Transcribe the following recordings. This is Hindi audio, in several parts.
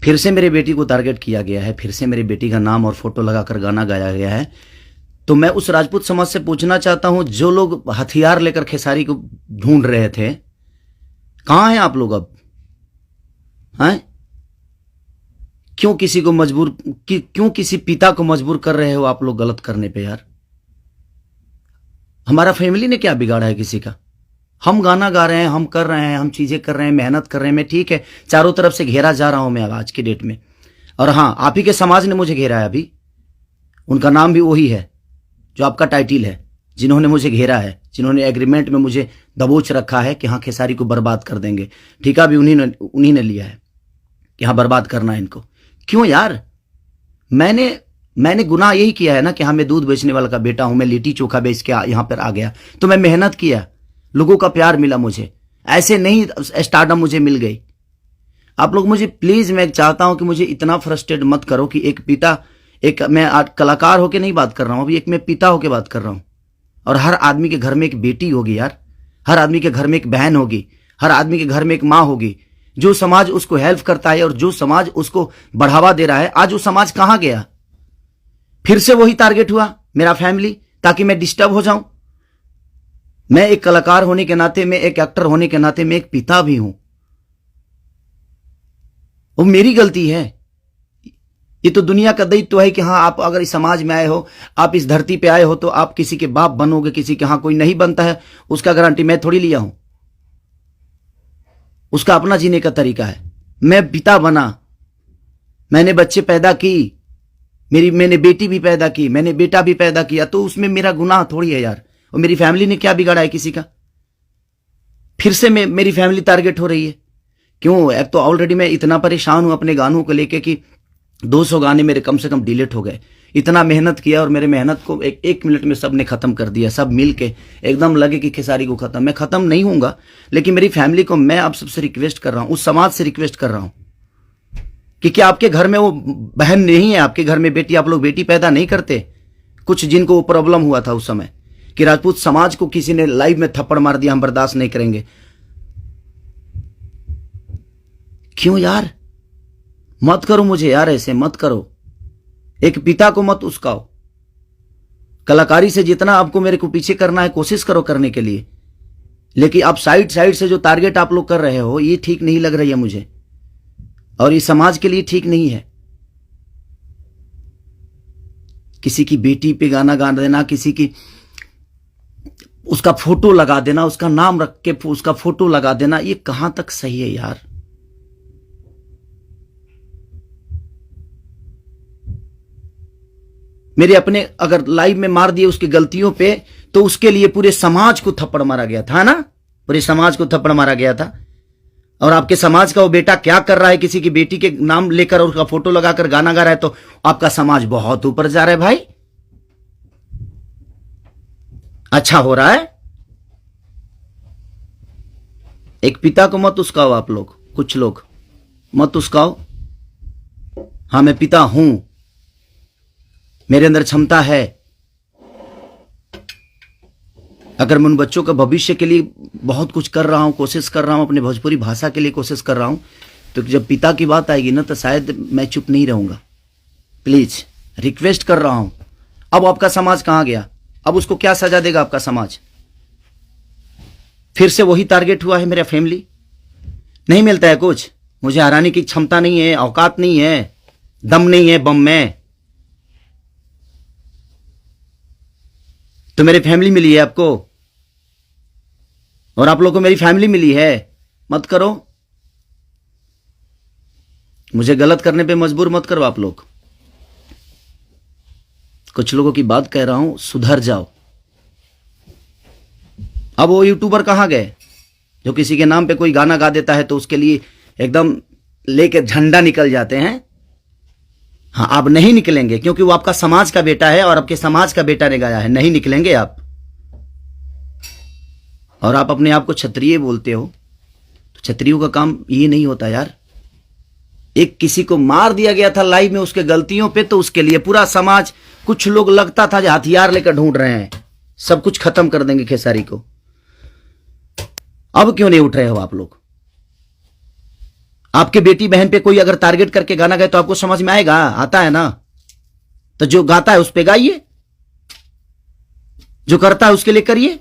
फिर से मेरी बेटी को टारगेट किया गया है, फिर से मेरी बेटी का नाम और फोटो लगाकर गाना गाया गया है। तो मैं उस राजपूत समाज से पूछना चाहता हूं, जो लोग हथियार लेकर खेसारी को ढूंढ रहे थे, कहां हैं आप लोग अब? हैं? क्यों किसी को मजबूर, क्यों किसी पिता को मजबूर कर रहे हो आप लोग गलत करने पे यार? हमारा फैमिली ने क्या बिगाड़ा है किसी का? हम गाना गा रहे हैं, हम कर रहे हैं, हम चीजें कर रहे हैं, मेहनत कर रहे हैं। मैं ठीक है, चारों तरफ से घेरा जा रहा हूं मैं आज की डेट में। और हां, आप ही के समाज ने मुझे घेरा है अभी। उनका नाम भी वही है जो आपका टाइटिल है, जिन्होंने मुझे घेरा है, जिन्होंने एग्रीमेंट में मुझे दबोच रखा है कि हाँ खेसारी को बर्बाद कर देंगे। ठेका भी उन्हीं ने लिया है कि हाँ बर्बाद करना है इनको। क्यों यार? मैंने गुनाह यही किया है ना कि हाँ मैं दूध बेचने वाला का बेटा हूं, मैं लिट्टी चोखा बेच के यहां पर आ गया, तो मैं मेहनत किया, लोगों का प्यार मिला मुझे। ऐसे नहीं स्टारडम मुझे मिल गई। आप लोग मुझे प्लीज, मैं चाहता हूं कि मुझे इतना फ्रस्ट्रेट मत करो कि एक पिता, एक मैं कलाकार होके नहीं बात कर रहा हूं, अभी एक मैं पिता होके बात कर रहा हूं। और हर आदमी के घर में एक बेटी होगी यार, हर आदमी के घर में एक बहन होगी, हर आदमी के घर में एक माँ होगी। जो समाज उसको हेल्प करता है और जो समाज उसको बढ़ावा दे रहा है, आज वो समाज कहां गया? फिर से वही टारगेट हुआ मेरा फैमिली, ताकि मैं डिस्टर्ब हो जाऊं। मैं एक कलाकार होने के नाते, मैं एक एक्टर होने के नाते, मैं एक पिता भी हूं। वो मेरी गलती है। ये तो दुनिया का दायित्व है कि हाँ आप अगर इस समाज में आए हो, आप इस धरती पे आए हो, तो आप किसी के बाप बनोगे, किसी के। हाँ कोई नहीं बनता है उसका गारंटी मैं थोड़ी लिया हूं, उसका अपना जीने का तरीका है। मैं पिता बना, मैंने बच्चे पैदा की, मैंने बेटी भी पैदा की, मैंने बेटा भी पैदा किया, तो उसमें मेरा गुनाह थोड़ी है यार। और मेरी फैमिली ने क्या बिगाड़ा है किसी का? फिर से मेरी फैमिली टारगेट हो रही है। क्यों? एक तो ऑलरेडी मैं इतना परेशान हूं अपने गानों को लेके कि 200 गाने मेरे कम से कम डिलीट हो गए। इतना मेहनत किया और मेरे मेहनत को एक मिनट में सबने खत्म कर दिया। सब मिल के एकदम लगे कि खेसारी को खत्म। मैं खत्म नहीं होऊंगा, लेकिन मेरी फैमिली को मैं आप सबसे रिक्वेस्ट कर रहा हूं, उस समाज से रिक्वेस्ट कर रहा हूं कि क्या आपके घर में वो बहन नहीं है? आपके घर में बेटी, आप लोग बेटी पैदा नहीं करते? कुछ जिनको वो प्रॉब्लम हुआ था उस समय कि राजपूत समाज को किसी ने लाइव में थप्पड़ मार दिया, हम बर्दाश्त नहीं करेंगे। क्यों यार? मत करो मुझे यार, ऐसे मत करो। एक पिता को मत उस्काओ। कलाकारी से जितना आपको मेरे को पीछे करना है कोशिश करो करने के लिए, लेकिन आप साइड से जो टारगेट आप लोग कर रहे हो, ये ठीक नहीं लग रही है मुझे, और ये समाज के लिए ठीक नहीं है। किसी की बेटी पे गाना गा देना, किसी की उसका फोटो लगा देना, उसका नाम रख के उसका फोटो लगा देना, ये कहां तक सही है यार? मेरे अपने अगर लाइव में मार दिए उसकी गलतियों पे, तो उसके लिए पूरे समाज को थप्पड़ मारा गया था ना, पूरे समाज को थप्पड़ मारा गया था। और आपके समाज का वो बेटा क्या कर रहा है? किसी की बेटी के नाम लेकर और उसका फोटो लगाकर गाना गा रहा है, तो आपका समाज बहुत ऊपर जा रहा है भाई। अच्छा हो रहा है। एक पिता को मत उस्काओ आप लोग, कुछ लोग मत उस्काओ। हां मैं पिता हूं, मेरे अंदर क्षमता है। अगर मैं उन बच्चों का भविष्य के लिए बहुत कुछ कर रहा हूं, कोशिश कर रहा हूं, अपने भोजपुरी भाषा के लिए कोशिश कर रहा हूं, तो जब पिता की बात आएगी ना, तो शायद मैं चुप नहीं रहूंगा। प्लीज रिक्वेस्ट कर रहा हूं। अब आपका समाज कहां गया? अब उसको क्या सजा देगा आपका समाज? फिर से वही टारगेट हुआ है मेरा फैमिली। नहीं मिलता है कुछ, मुझे हराने की क्षमता नहीं है, औकात नहीं है, दम नहीं है बम में। तो मेरी फैमिली मिली है आपको, और आप लोगों को मेरी फैमिली मिली है। मत करो मुझे, गलत करने पे मजबूर मत करो आप लोग। कुछ लोगों की बात कह रहा हूं, सुधर जाओ। अब वो यूट्यूबर कहां गए जो किसी के नाम पे कोई गाना गा देता है तो उसके लिए एकदम लेके झंडा निकल जाते हैं? हाँ आप नहीं निकलेंगे, क्योंकि वो आपका समाज का बेटा है और आपके समाज का बेटा ने गाया है। नहीं निकलेंगे आप। और आप अपने आप को क्षत्रिय बोलते हो, तो क्षत्रियों का काम ये नहीं होता यार। एक किसी को मार दिया गया था लाइव में उसके गलतियों पे, तो उसके लिए पूरा समाज, कुछ लोग लगता था जो हथियार लेकर ढूंढ रहे हैं, सब कुछ खत्म कर देंगे खेसारी को। अब क्यों नहीं उठ रहे हो आप लोग? आपके बेटी बहन पे कोई अगर टारगेट करके गाना गाए तो आपको समझ में आएगा? आता है ना? तो जो गाता है उस पे गाइए, जो करता है उसके लिए करिए।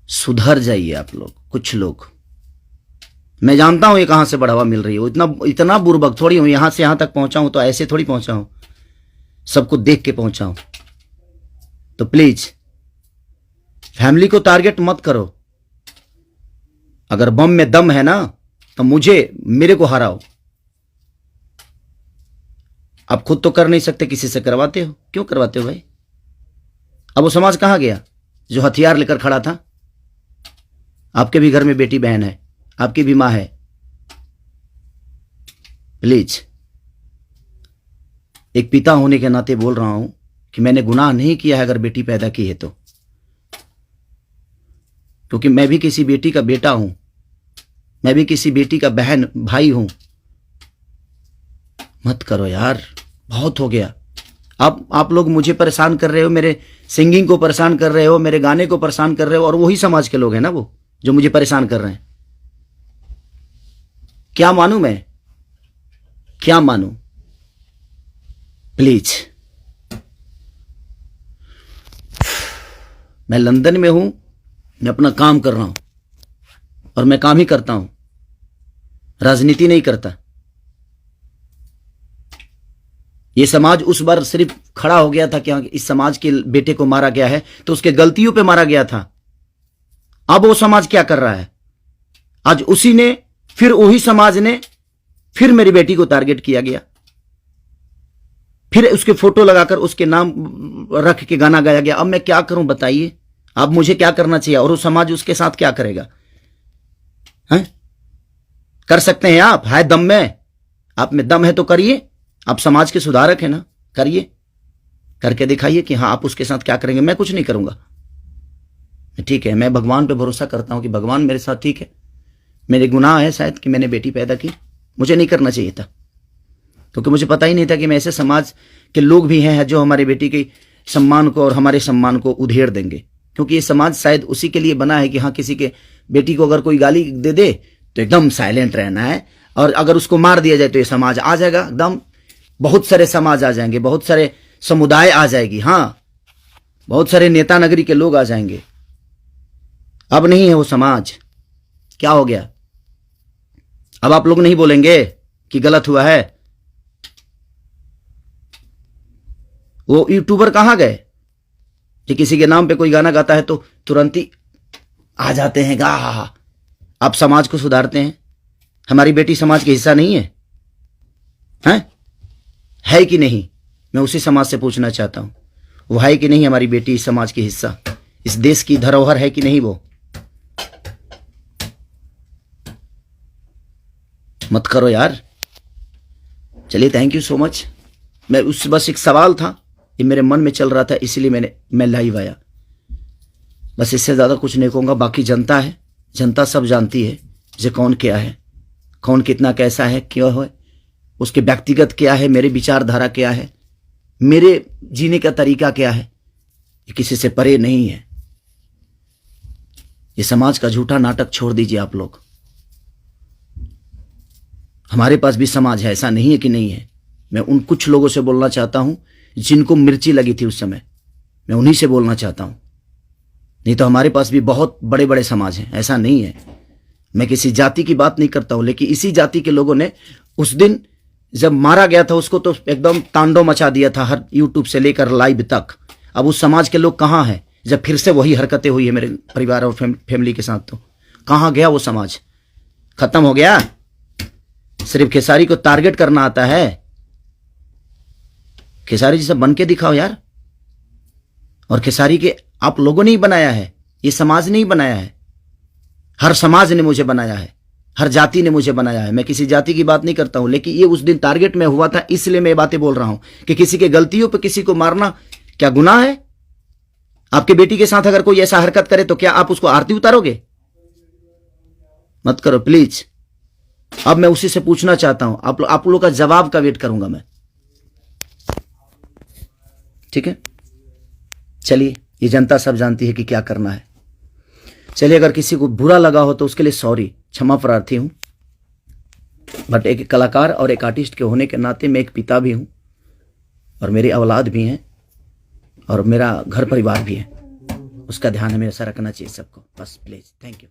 सुधर जाइए आप लोग, कुछ लोग। मैं जानता हूं ये कहां से बढ़ावा मिल रही है, इतना बुर्बक थोड़ी हूं। यहां से यहां तक पहुंचा हूं तो ऐसे थोड़ी पहुंचा हूं, सबको देख के पहुंचा हूं। तो प्लीज फैमिली को टारगेट मत करो। अगर बम में दम है ना तो मेरे को हराओ। आप खुद तो कर नहीं सकते, किसी से करवाते हो। क्यों करवाते हो भाई? अब वो समाज कहां गया जो हथियार लेकर खड़ा था? आपके भी घर में बेटी बहन है, आपकी भी मां है। प्लीज, एक पिता होने के नाते बोल रहा हूं कि मैंने गुनाह नहीं किया है अगर बेटी पैदा की है तो, क्योंकि मैं भी किसी बेटी का बेटा हूं, मैं भी किसी बेटी का बहन भाई हूं। मत करो यार, बहुत हो गया। आप लोग मुझे परेशान कर रहे हो, मेरे सिंगिंग को परेशान कर रहे हो, मेरे गाने को परेशान कर रहे हो, और वही समाज के लोग हैं ना वो जो मुझे परेशान कर रहे हैं। क्या मानूं मैं? क्या मानूं? प्लीज, मैं लंदन में हूं, मैं अपना काम कर रहा हूं और मैं काम ही करता हूं, राजनीति नहीं करता। ये समाज उस बार सिर्फ खड़ा हो गया था कि इस समाज के बेटे को मारा गया है तो उसके गलतियों पे मारा गया था। अब वो समाज क्या कर रहा है? आज उसी ने, फिर वही समाज ने, फिर मेरी बेटी को टारगेट किया गया, फिर उसके फोटो लगाकर उसके नाम रख के गाना गाया गया। अब मैं क्या करूं बताइए? अब मुझे क्या करना चाहिए और वो समाज उसके साथ क्या करेगा? हैं? कर सकते हैं आप? है दम में? आप में दम है तो करिए। आप समाज के सुधारक हैं ना, करिए, करके दिखाइए कि हाँ आप उसके साथ क्या करेंगे। मैं कुछ नहीं करूंगा, ठीक है। मैं भगवान पे भरोसा करता हूं कि भगवान मेरे साथ ठीक है। मेरे गुनाह है शायद कि मैंने बेटी पैदा की, मुझे नहीं करना चाहिए था, क्योंकि मुझे पता ही नहीं था कि मैं ऐसे समाज के लोग भी हैं जो हमारे बेटी के सम्मान को और हमारे सम्मान को उधेड़ देंगे। क्योंकि ये समाज शायद उसी के लिए बना है कि हाँ किसी के बेटी को अगर कोई गाली दे दे तो एकदम साइलेंट रहना है, और अगर उसको मार दिया जाए तो ये समाज आ जाएगा एकदम। बहुत सारे समाज आ जाएंगे, बहुत सारे समुदाय आ जाएगी, हाँ बहुत सारे नेता नगरी के लोग आ जाएंगे। अब नहीं है वो समाज। क्या हो गया? अब आप लोग नहीं बोलेंगे कि गलत हुआ है? वो यूट्यूबर कहां गए कि किसी के नाम पे कोई गाना गाता है तो तुरंत ही आ जाते हैं गा? आप समाज को सुधारते हैं। हमारी बेटी समाज का हिस्सा नहीं है? है कि नहीं? मैं उसी समाज से पूछना चाहता हूं, वो है कि नहीं हमारी बेटी इस समाज की हिस्सा, इस देश की धरोहर है कि नहीं? वो मत करो यार। चलिए, थैंक यू सो मच। बस एक सवाल था, ये मेरे मन में चल रहा था, इसीलिए मैं लाइव आया। बस इससे ज्यादा कुछ नहीं कहूंगा। बाकी जनता है, जनता सब जानती है जो कौन क्या है, कौन कितना कैसा है, क्यों है, उसके व्यक्तिगत क्या है, मेरे विचारधारा क्या है, मेरे जीने का तरीका क्या है, ये किसी से परे नहीं है। ये समाज का झूठा नाटक छोड़ दीजिए आप लोग। हमारे पास भी समाज है, ऐसा नहीं है कि नहीं है। मैं उन कुछ लोगों से बोलना चाहता हूं जिनको मिर्ची लगी थी उस समय, मैं उन्हीं से बोलना चाहता हूं। नहीं तो हमारे पास भी बहुत बड़े बड़े समाज हैं, ऐसा नहीं है। मैं किसी जाति की बात नहीं करता हूं, लेकिन इसी जाति के लोगों ने उस दिन जब मारा गया था उसको तो एकदम तांडव मचा दिया था, हर यूट्यूब से लेकर लाइव तक। अब उस समाज के लोग कहां हैं जब फिर से वही हरकतें हुई है मेरे परिवार और फैमिली के साथ? तो कहां गया वो समाज? खत्म हो गया? सिर्फ खेसारी को टारगेट करना आता है? खेसारी जैसा बन के दिखाओ यार। और खेसारी के आप लोगों ने ही बनाया है, ये समाज ने ही बनाया है। हर समाज ने मुझे बनाया है, हर जाति ने मुझे बनाया है। मैं किसी जाति की बात नहीं करता हूं, लेकिन ये उस दिन टारगेट में हुआ था, इसलिए मैं ये बातें बोल रहा हूं कि किसी के गलतियों पर किसी को मारना क्या गुनाह है? आपके बेटी के साथ अगर कोई ऐसा हरकत करे तो क्या आप उसको आरती उतारोगे? मत करो प्लीज। अब मैं उसी से पूछना चाहता हूं, आप लोगों का जवाब का वेट करूंगा मैं, ठीक है? चलिए, ये जनता सब जानती है कि क्या करना है। चलिए, अगर किसी को बुरा लगा हो तो उसके लिए सॉरी। क्षमा प्रार्थी हूँ, बट एक कलाकार और एक आर्टिस्ट के होने के नाते मैं एक पिता भी हूँ और मेरी औलाद भी हैं और मेरा घर परिवार भी है, उसका ध्यान हमेशा रखना चाहिए सबको। बस प्लीज़, थैंक यू।